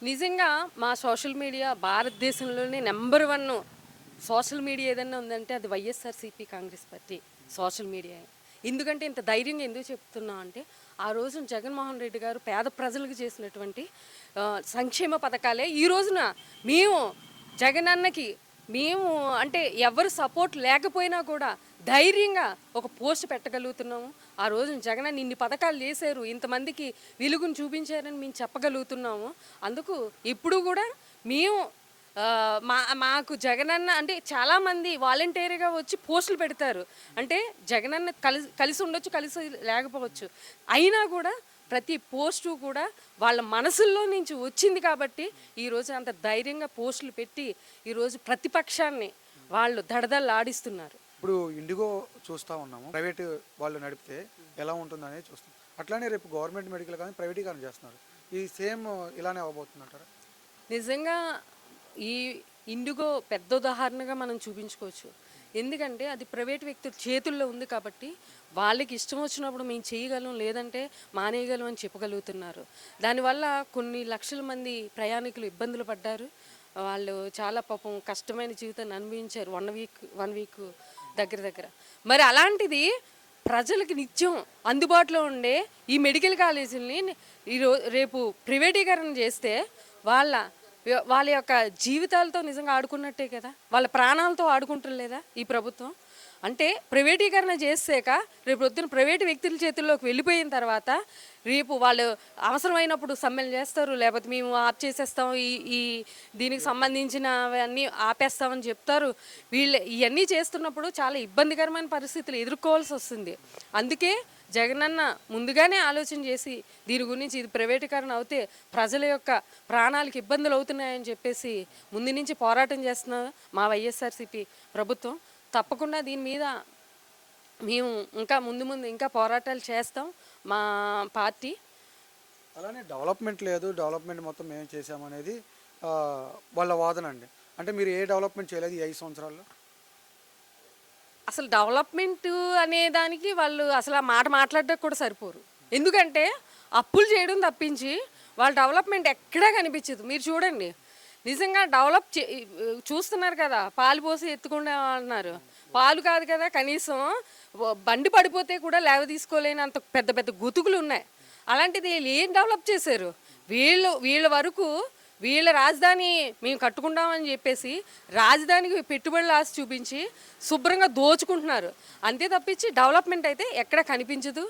నిజంగా మా social media భారతదేశంలోనే నెంబర్ వన్ సోషల్ మీడియా ఏదైనా ఉందంటే అది YSRCP Congress party social media. ఎందుకంటే ఇంత ధైర్యంగా ఎందుకు చెప్తున్నాం అంటే ఆ రోజున జగన్మోహన్ రెడ్డి గారు పేద ప్రజలకు చేసినటువంటి సంక్షేమ పథకాలే ఈ రోజున మేము జగనన్నకి మేము అంటే ఎవరు సపోర్ట్ లేకపోయినా కూడా ధైర్యంగా ఒక పోస్ట్ పెట్టగలుగుతున్నాము. ఆ రోజున జగనన్న ఇన్ని పథకాలు చేశారు, ఇంతమందికి వెలుగును చూపించారని మేము చెప్పగలుగుతున్నాము. అందుకు ఇప్పుడు కూడా మేము మాకు జగనన్న అంటే చాలామంది వాలంటీర్గా వచ్చి పోస్టులు పెడతారు. అంటే జగనన్న కలిసి కలిసి ఉండొచ్చు, కలిసి లేకపోవచ్చు, అయినా కూడా ప్రతి పోస్టు కూడా వాళ్ళ మనసుల్లో నుంచి వచ్చింది కాబట్టి ఈరోజు అంత ధైర్యంగా పోస్టులు పెట్టి ఈరోజు ప్రతిపక్షాన్ని వాళ్ళు దడదళ్ళు ఆడిస్తున్నారు. ఇప్పుడు ఇండిగో చూస్తూ ఉన్నాము, ప్రైవేట్ వాళ్ళు నడిపితే ఎలా ఉంటుందనేది చూస్తాం. అట్లానే రేపు గవర్నమెంట్ మెడికల్ కానీ ప్రైవేటీకరణ చేస్తున్నారు. ఈ సేమ్ ఇలానే అవ్వబోతుందంటారా? నిజంగా ఈ ఇండిగో పెద్ద ఉదాహరణగా మనం చూపించుకోవచ్చు. ఎందుకంటే అది ప్రైవేట్ వ్యక్తుల చేతుల్లో ఉంది కాబట్టి వాళ్ళకి ఇష్టం వచ్చినప్పుడు మేము చేయగలం, లేదంటే మానేయగలం అని చెప్పగలుగుతున్నారు. దానివల్ల కొన్ని లక్షల మంది ప్రయాణికులు ఇబ్బందులు పడ్డారు. వాళ్ళు చాలా పాపం కష్టమైన జీవితాన్ని అనుభవించారు వన్ వీక్ దగ్గర. మరి అలాంటిది ప్రజలకు నిత్యం అందుబాటులో ఉండే ఈ మెడికల్ కాలేజీలని రేపు ప్రైవేటీకరణ చేస్తే వాళ్ళ యొక్క జీవితాలతో నిజంగా ఆడుకున్నట్టే కదా, వాళ్ళ ప్రాణాలతో ఆడుకుంటలేదా ఈ ప్రభుత్వం? అంటే ప్రైవేటీకరణ చేసాక రేపు పొద్దున ప్రైవేటు వ్యక్తుల చేతుల్లోకి వెళ్ళిపోయిన తర్వాత రేపు వాళ్ళు అవసరమైనప్పుడు సమ్మెలు చేస్తారు, లేకపోతే మేము ఆప్ చేసేస్తాం, ఈ దీనికి సంబంధించినవన్నీ ఆపేస్తామని చెప్తారు. ఇవన్నీ చేస్తున్నప్పుడు చాలా ఇబ్బందికరమైన పరిస్థితులు ఎదుర్కోవాల్సి వస్తుంది. అందుకే జగనన్న ముందుగానే ఆలోచన చేసి దీని గురించి ఇది ప్రైవేటీకరణ అవుతే ప్రజల యొక్క ప్రాణాలకు ఇబ్బందులు అవుతున్నాయని చెప్పేసి ముందు నుంచి పోరాటం చేస్తున్న మా వైఎస్ఆర్సీపీ ప్రభుత్వం. తప్పకుండా దీని మీద మేము ఇంకా ముందు ఇంకా పోరాటాలు చేస్తాం మా పార్టీ. అలానే డెవలప్మెంట్ లేదు, డెవలప్మెంట్ మొత్తం మేము చేసామనేది వాళ్ళ వాదన అండి. అంటే మీరు ఏ డెవలప్మెంట్ చేయలేదు ఈ 5 సంవత్సరాల్లో? అసలు డెవలప్మెంట్ అనే దానికి వాళ్ళు అసలు ఆ మాట మాట్లాడడానికి కూడా సరిపోరు. ఎందుకంటే అప్పులు చేయడం తప్పించి వాళ్ళ డెవలప్మెంట్ ఎక్కడా కనిపించదు. మీరు చూడండి, నిజంగా చూస్తున్నారు కదా, పాలు పోసి ఎత్తుకుండా అన్నారు. పాలు కాదు కదా, కనీసం బండి పడిపోతే కూడా లేవ తీసుకోలేనంత పెద్ద పెద్ద గుతుకులు ఉన్నాయి. అలాంటిది వీళ్ళు ఏం డెవలప్ చేశారు? వీళ్ళ వరకు వీళ్ళ రాజధాని మేము కట్టుకుంటామని చెప్పేసి రాజధానికి పెట్టుబడులు ఆశ చూపించి శుభ్రంగా దోచుకుంటున్నారు. అంతే తప్పించి డెవలప్మెంట్ అయితే ఎక్కడ కనిపించదు.